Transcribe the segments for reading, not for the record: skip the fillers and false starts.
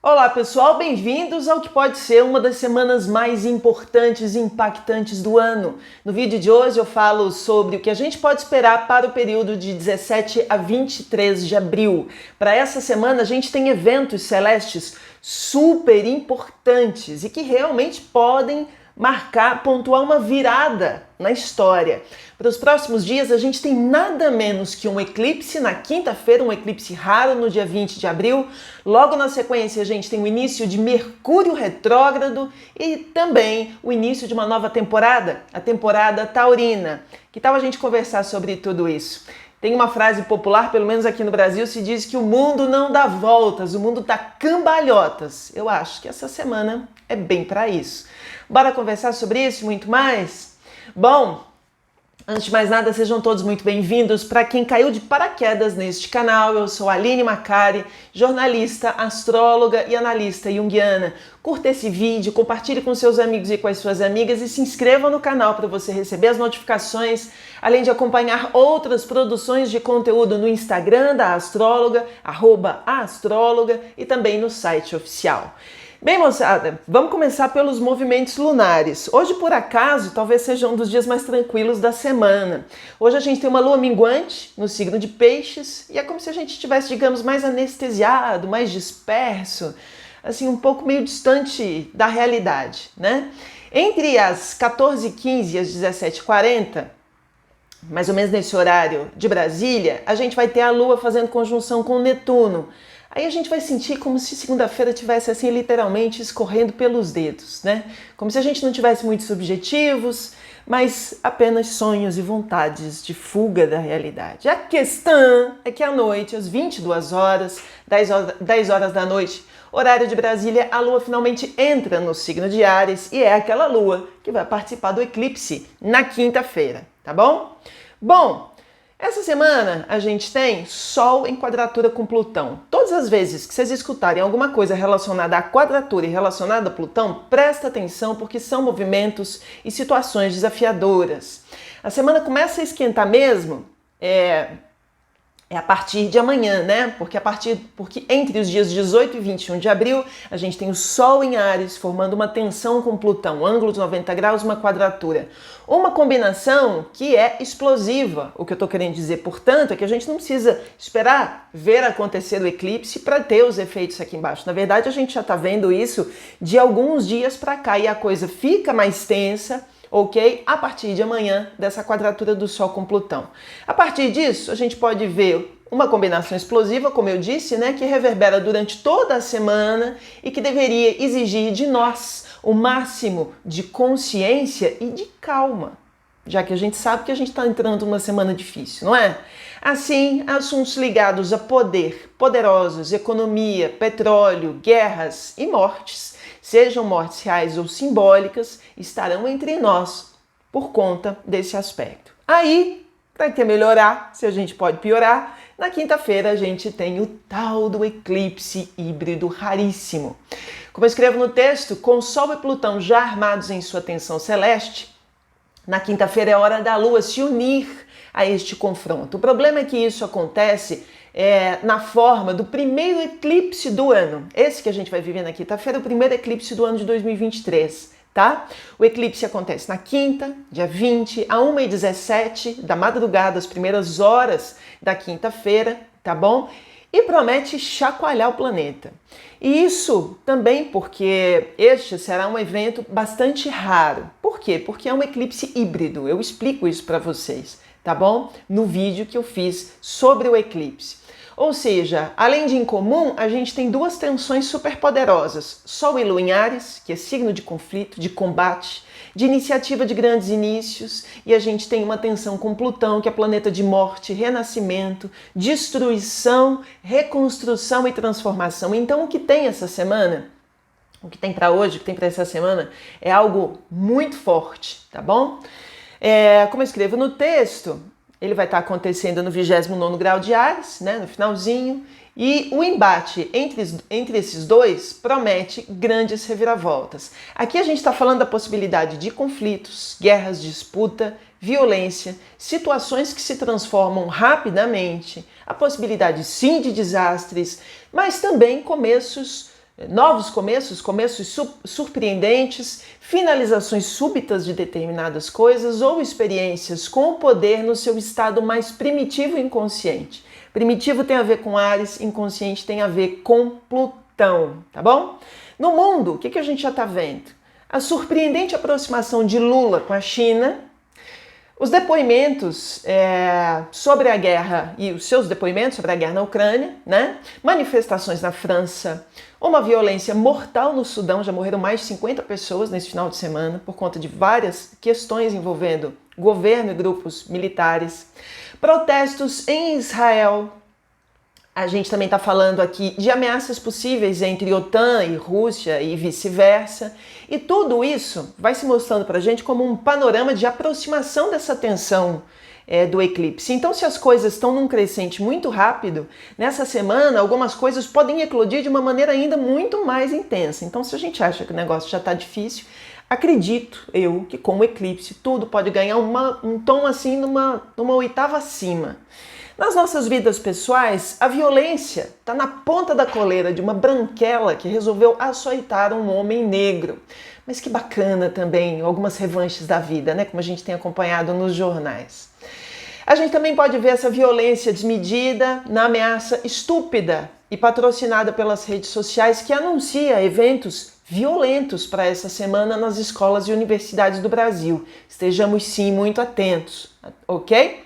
Olá pessoal, bem-vindos ao que pode ser uma das semanas mais importantes e impactantes do ano. No vídeo de hoje eu falo sobre o que a gente pode esperar para o período de 17 a 23 de abril. Para essa semana a gente tem eventos celestes super importantes e que realmente podem pontuar uma virada na história. Para os próximos dias a gente tem nada menos que um eclipse na quinta-feira, um eclipse raro no dia 20 de abril. Logo na sequência a gente tem o início de Mercúrio retrógrado e também o início de uma nova temporada, a temporada taurina. Que tal a gente conversar sobre tudo isso? Tem uma frase popular, pelo menos aqui no Brasil, se diz que o mundo não dá voltas, o mundo dá cambalhotas. Eu acho que essa semana é bem para isso. Bora conversar sobre isso e muito mais? Bom, antes de mais nada, sejam todos muito bem-vindos. Para quem caiu de paraquedas neste canal, eu sou a Aline Macari, jornalista, astróloga e analista junguiana. Curta esse vídeo, compartilhe com seus amigos e com as suas amigas e se inscreva no canal para você receber as notificações, além de acompanhar outras produções de conteúdo no Instagram da astróloga, @aastróloga, e também no site oficial. Bem, moçada, vamos começar pelos movimentos lunares. Hoje, por acaso, talvez seja um dos dias mais tranquilos da semana. Hoje a gente tem uma lua minguante no signo de Peixes e é como se a gente estivesse, digamos, mais anestesiado, mais disperso, assim, um pouco meio distante da realidade, né? Entre as 14h15 e as 17h40, mais ou menos nesse horário de Brasília, a gente vai ter a Lua fazendo conjunção com Netuno. Aí a gente vai sentir como se segunda-feira tivesse assim literalmente escorrendo pelos dedos, né? Como se a gente não tivesse muitos objetivos, mas apenas sonhos e vontades de fuga da realidade. A questão é que à noite, às 22 horas, 10 horas da noite, horário de Brasília, a Lua finalmente entra no signo de Áries e é aquela Lua que vai participar do eclipse na quinta-feira, tá bom? Bom, essa semana a gente tem Sol em quadratura com Plutão. Todas as vezes que vocês escutarem alguma coisa relacionada à quadratura e relacionada a Plutão, presta atenção porque são movimentos e situações desafiadoras. A semana começa a esquentar mesmo, a partir de amanhã, né? Porque entre os dias 18 e 21 de abril, a gente tem o Sol em Áries, formando uma tensão com Plutão, ângulo de 90 graus, uma quadratura. Uma combinação que é explosiva. O que eu estou querendo dizer, portanto, é que a gente não precisa esperar ver acontecer o eclipse para ter os efeitos aqui embaixo. Na verdade, a gente já está vendo isso de alguns dias para cá e a coisa fica mais tensa, ok? A partir de amanhã, dessa quadratura do Sol com Plutão. A partir disso, a gente pode ver uma combinação explosiva, como eu disse, né, que reverbera durante toda a semana e que deveria exigir de nós o máximo de consciência e de calma, já que a gente sabe que a gente está entrando numa semana difícil, não é? Assim, assuntos ligados a poder, poderosos, economia, petróleo, guerras e mortes, sejam mortes reais ou simbólicas, estarão entre nós por conta desse aspecto. Aí, para que melhorar, se a gente pode piorar, na quinta-feira a gente tem o tal do eclipse híbrido raríssimo. Como eu escrevo no texto, com Sol e Plutão já armados em sua tensão celeste, na quinta-feira é hora da Lua se unir a este confronto. O problema é que isso acontece na forma do primeiro eclipse do ano. Esse que a gente vai viver na quinta-feira é o primeiro eclipse do ano de 2023, tá? O eclipse acontece na quinta, dia 20, a 1h17 da madrugada, as primeiras horas da quinta-feira, tá bom? E promete chacoalhar o planeta. E isso também porque este será um evento bastante raro. Por quê? Porque é um eclipse híbrido. Eu explico isso para vocês, tá bom? No vídeo que eu fiz sobre o eclipse. Ou seja, além de incomum, a gente tem duas tensões superpoderosas. Sol e Lua em Áries, que é signo de conflito, de combate, de iniciativa de grandes inícios, e a gente tem uma tensão com Plutão, que é planeta de morte, renascimento, destruição, reconstrução e transformação. Então, o que tem essa semana, o que tem para hoje, o que tem para essa semana, é algo muito forte, tá bom? Como eu escrevo no texto, ele vai estar acontecendo no 29º grau de Áries, né, no finalzinho, e o embate entre esses dois promete grandes reviravoltas. Aqui a gente está falando da possibilidade de conflitos, guerras, disputa, violência, situações que se transformam rapidamente, a possibilidade sim de desastres, mas também começos novos começos, surpreendentes, finalizações súbitas de determinadas coisas ou experiências com o poder no seu estado mais primitivo e inconsciente. Primitivo tem a ver com Áries, inconsciente tem a ver com Plutão, tá bom? No mundo, o que a gente já está vendo? A surpreendente aproximação de Lula com a China, os depoimentos sobre a guerra e os seus depoimentos sobre a guerra na Ucrânia, né? Manifestações na França, uma violência mortal no Sudão, já morreram mais de 50 pessoas nesse final de semana por conta de várias questões envolvendo governo e grupos militares, protestos em Israel. A gente também está falando aqui de ameaças possíveis entre OTAN e Rússia e vice-versa. E tudo isso vai se mostrando para a gente como um panorama de aproximação dessa tensão do eclipse. Então, se as coisas estão num crescente muito rápido, nessa semana algumas coisas podem eclodir de uma maneira ainda muito mais intensa. Então, se a gente acha que o negócio já está difícil, acredito eu que com o eclipse tudo pode ganhar um tom assim numa oitava acima. Nas nossas vidas pessoais, a violência está na ponta da coleira de uma branquela que resolveu açoitar um homem negro. Mas que bacana também algumas revanches da vida, né? Como a gente tem acompanhado nos jornais. A gente também pode ver essa violência desmedida na ameaça estúpida e patrocinada pelas redes sociais que anuncia eventos violentos para essa semana nas escolas e universidades do Brasil. Estejamos sim muito atentos, ok?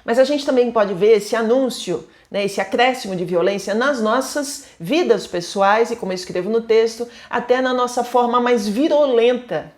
Mas a gente também pode ver esse anúncio, né, esse acréscimo de violência nas nossas vidas pessoais e, como eu escrevo no texto, até na nossa forma mais virulenta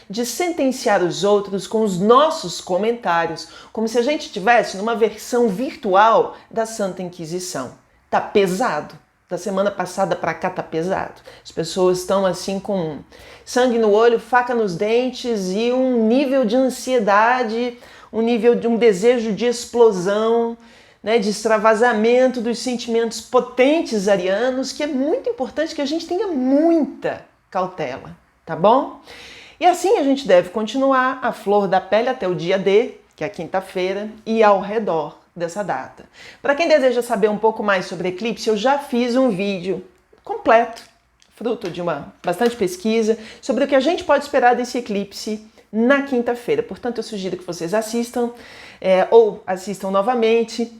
de sentenciar os outros com os nossos comentários, como se a gente estivesse numa versão virtual da Santa Inquisição. Tá pesado. Da semana passada para cá tá pesado. As pessoas estão assim com sangue no olho, faca nos dentes e um nível de ansiedade, um nível de um desejo de explosão, né, de extravasamento dos sentimentos potentes arianos, que é muito importante que a gente tenha muita cautela, tá bom? E assim a gente deve continuar a flor da pele até o dia D, que é a quinta-feira, e ao redor dessa data. Para quem deseja saber um pouco mais sobre eclipse, eu já fiz um vídeo completo, fruto de uma bastante pesquisa, sobre o que a gente pode esperar desse eclipse na quinta-feira. Portanto, eu sugiro que vocês assistam ou assistam novamente.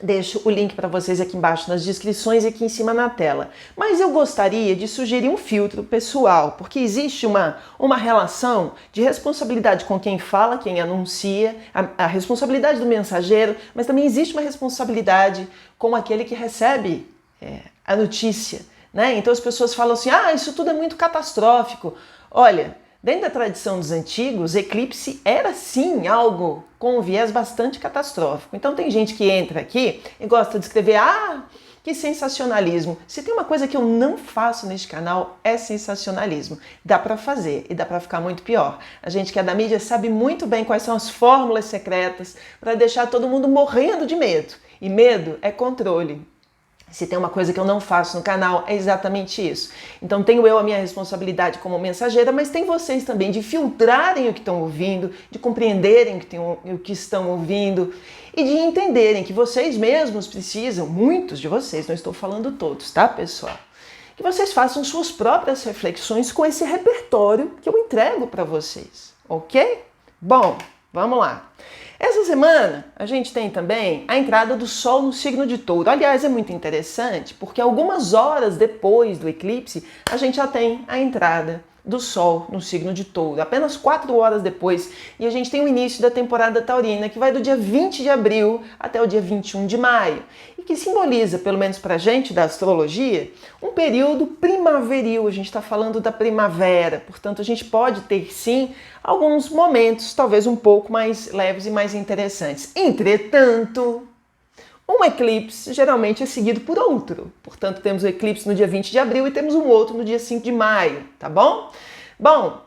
Deixo o link para vocês aqui embaixo nas descrições e aqui em cima na tela. Mas eu gostaria de sugerir um filtro pessoal, porque existe uma relação de responsabilidade com quem fala, quem anuncia, a responsabilidade do mensageiro, mas também existe uma responsabilidade com aquele que recebe a notícia, né? Então as pessoas falam assim, isso tudo é muito catastrófico. Olha, dentro da tradição dos antigos, eclipse era sim algo com um viés bastante catastrófico. Então tem gente que entra aqui e gosta de escrever, que sensacionalismo. Se tem uma coisa que eu não faço neste canal, é sensacionalismo. Dá para fazer e dá para ficar muito pior. A gente que é da mídia sabe muito bem quais são as fórmulas secretas para deixar todo mundo morrendo de medo. E medo é controle. Se tem uma coisa que eu não faço no canal, é exatamente isso. Então tenho eu a minha responsabilidade como mensageira, mas tem vocês também de filtrarem o que estão ouvindo, de compreenderem o que estão ouvindo e de entenderem que vocês mesmos precisam, muitos de vocês, não estou falando todos, tá, pessoal? Que vocês façam suas próprias reflexões com esse repertório que eu entrego para vocês, ok? Bom, vamos lá. Essa semana a gente tem também a entrada do Sol no signo de Touro. Aliás, é muito interessante porque algumas horas depois do eclipse a gente já tem a entrada do Sol no signo de Touro. Apenas 4 horas depois e a gente tem o início da temporada taurina que vai do dia 20 de abril até o dia 21 de maio e que simboliza, pelo menos pra gente da astrologia, um período primaveril. A gente está falando da primavera, portanto a gente pode ter sim alguns momentos talvez um pouco mais leves e mais interessantes. Entretanto, um eclipse geralmente é seguido por outro. Portanto, temos o eclipse no dia 20 de abril e temos um outro no dia 5 de maio, tá bom? Bom,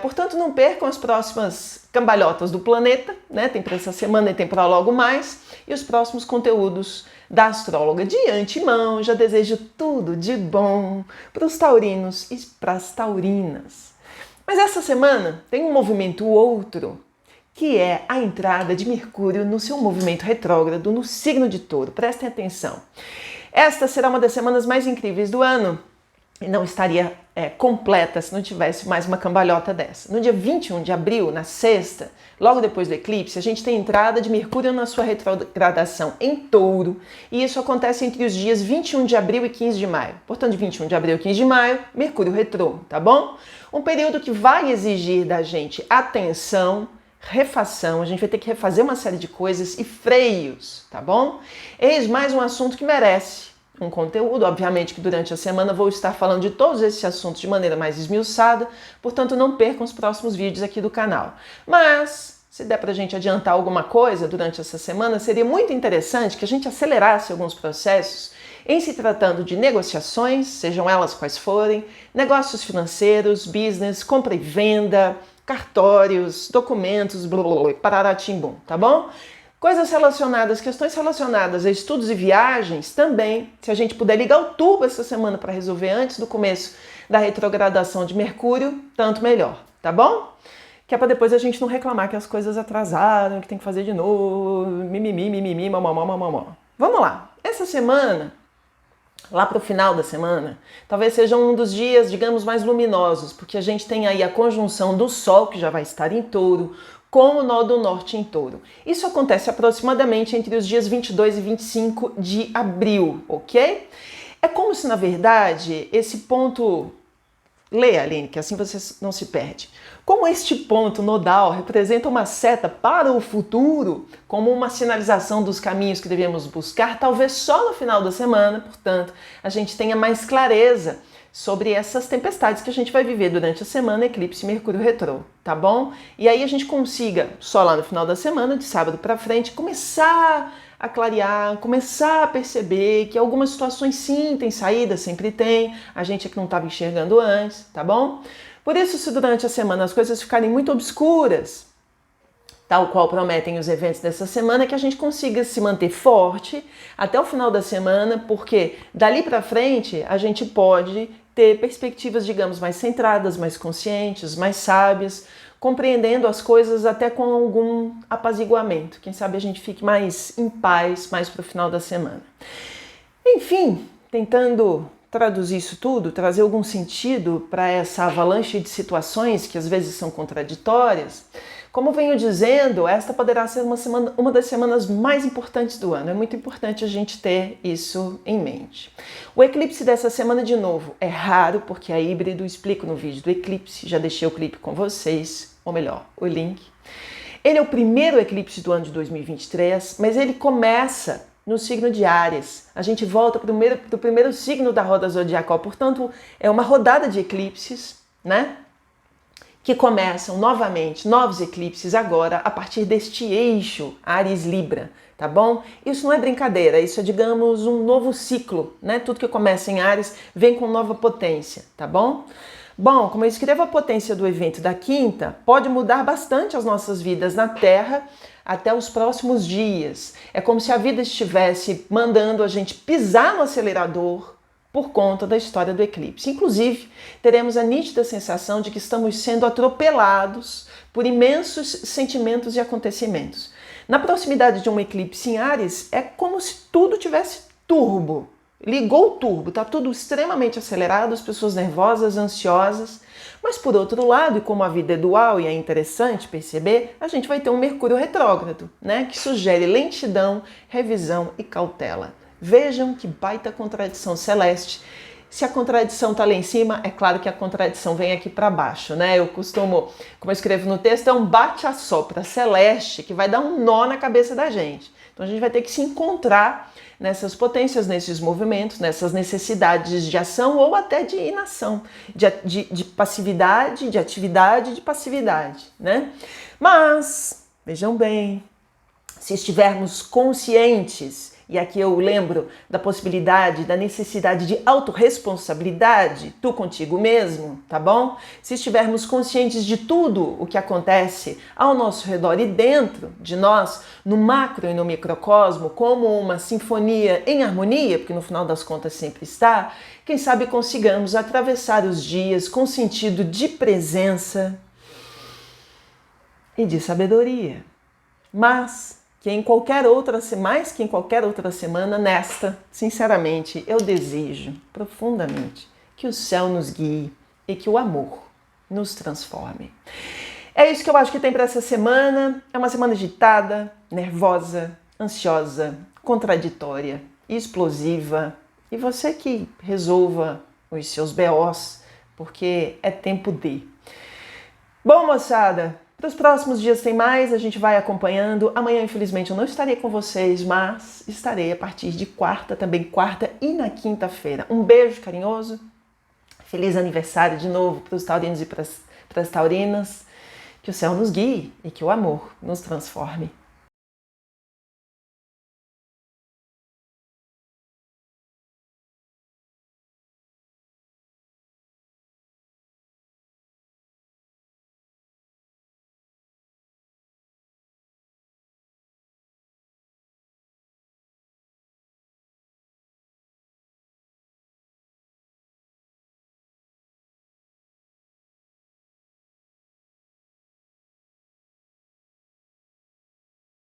portanto, não percam as próximas cambalhotas do planeta, né? Tem para essa semana e tem para logo mais. E os próximos conteúdos da astróloga. De antemão, já desejo tudo de bom para os taurinos e para as taurinas. Mas essa semana tem um movimento outro, que é a entrada de Mercúrio no seu movimento retrógrado no signo de Touro. Prestem atenção. Esta será uma das semanas mais incríveis do ano e não estaria completa se não tivesse mais uma cambalhota dessa. No dia 21 de abril, na sexta, logo depois do eclipse, a gente tem entrada de Mercúrio na sua retrogradação em Touro, e isso acontece entre os dias 21 de abril e 15 de maio. Portanto, de 21 de abril e 15 de maio, Mercúrio retrô, tá bom? Um período que vai exigir da gente atenção, refação, a gente vai ter que refazer uma série de coisas e freios, tá bom? Eis mais um assunto que merece um conteúdo. Obviamente que durante a semana vou estar falando de todos esses assuntos de maneira mais esmiuçada, portanto não percam os próximos vídeos aqui do canal. Mas, se der pra gente adiantar alguma coisa durante essa semana, seria muito interessante que a gente acelerasse alguns processos em se tratando de negociações, sejam elas quais forem, negócios financeiros, business, compra e venda, cartórios, documentos, blá blá blá, pararatimbum, tá bom? Coisas relacionadas, questões relacionadas a estudos e viagens também, se a gente puder ligar o turbo essa semana para resolver antes do começo da retrogradação de Mercúrio, tanto melhor, tá bom? Que é para depois a gente não reclamar que as coisas atrasaram, que tem que fazer de novo, mimimi, mamamó. Vamos lá, essa semana, lá para o final da semana, talvez seja um dos dias, digamos, mais luminosos, porque a gente tem aí a conjunção do Sol, que já vai estar em Touro, com o nó do norte em Touro. Isso acontece aproximadamente entre os dias 22 e 25 de abril, ok? É como se, na verdade, esse ponto... Leia, Aline, que assim você não se perde. Como este ponto nodal representa uma seta para o futuro, como uma sinalização dos caminhos que devemos buscar, talvez só no final da semana, portanto, a gente tenha mais clareza sobre essas tempestades que a gente vai viver durante a semana, eclipse Mercúrio retrô, tá bom? E aí a gente consiga, só lá no final da semana, de sábado para frente, começar a clarear, começar a perceber que algumas situações sim tem saída, sempre tem, a gente é que não estava enxergando antes, tá bom? Por isso, se durante a semana as coisas ficarem muito obscuras, tal qual prometem os eventos dessa semana, que a gente consiga se manter forte até o final da semana, porque dali para frente a gente pode ter perspectivas, digamos, mais centradas, mais conscientes, mais sábias, compreendendo as coisas até com algum apaziguamento. Quem sabe a gente fique mais em paz mais para o final da semana. Enfim, tentando traduzir isso tudo, trazer algum sentido para essa avalanche de situações que às vezes são contraditórias, como venho dizendo, esta poderá ser uma das semanas mais importantes do ano. É muito importante a gente ter isso em mente. O eclipse dessa semana, de novo, é raro porque é híbrido. Explico no vídeo do eclipse, já deixei o clipe com vocês, ou melhor, o link. Ele é o primeiro eclipse do ano de 2023, mas ele começa no signo de Áries. A gente volta para o primeiro signo da roda zodiacal, portanto, é uma rodada de eclipses, né? Que começam novamente, novos eclipses agora, a partir deste eixo Áries-Libra, tá bom? Isso não é brincadeira, isso é, digamos, um novo ciclo, né? Tudo que começa em Áries vem com nova potência, tá bom? Bom, como eu escrevo a potência do evento da quinta, pode mudar bastante as nossas vidas na Terra até os próximos dias. É como se a vida estivesse mandando a gente pisar no acelerador por conta da história do eclipse. Inclusive, teremos a nítida sensação de que estamos sendo atropelados por imensos sentimentos e acontecimentos. Na proximidade de um eclipse em Áries, é como se tudo tivesse turbo. Ligou o turbo, tá tudo extremamente acelerado, as pessoas nervosas, ansiosas. Mas por outro lado, e como a vida é dual e é interessante perceber, a gente vai ter um Mercúrio retrógrado, né, que sugere lentidão, revisão e cautela. Vejam que baita contradição celeste. Se a contradição está lá em cima, é claro que a contradição vem aqui para baixo, né? Eu costumo, como eu escrevo no texto, é um bate-a-sopra celeste que vai dar um nó na cabeça da gente. Então a gente vai ter que se encontrar nessas potências, nesses movimentos, nessas necessidades de ação ou até de inação, de passividade, de atividade, de passividade, né? Mas, vejam bem, se estivermos conscientes, e aqui eu lembro da possibilidade, da necessidade de autorresponsabilidade, tu contigo mesmo, tá bom? Se estivermos conscientes de tudo o que acontece ao nosso redor e dentro de nós, no macro e no microcosmo, como uma sinfonia em harmonia, porque no final das contas sempre está, quem sabe consigamos atravessar os dias com sentido de presença e de sabedoria. Mas que que mais que em qualquer outra semana, nesta, sinceramente, eu desejo profundamente que o céu nos guie e que o amor nos transforme. É isso que eu acho que tem para essa semana. É uma semana agitada, nervosa, ansiosa, contraditória, explosiva. E você que resolva os seus BOs, porque é tempo de. Bom, moçada, para os próximos dias tem mais, a gente vai acompanhando. Amanhã, infelizmente, eu não estarei com vocês, mas estarei a partir de quarta, também quarta e na quinta-feira. Um beijo carinhoso, feliz aniversário de novo para os taurinos e para as taurinas. Que o céu nos guie e que o amor nos transforme.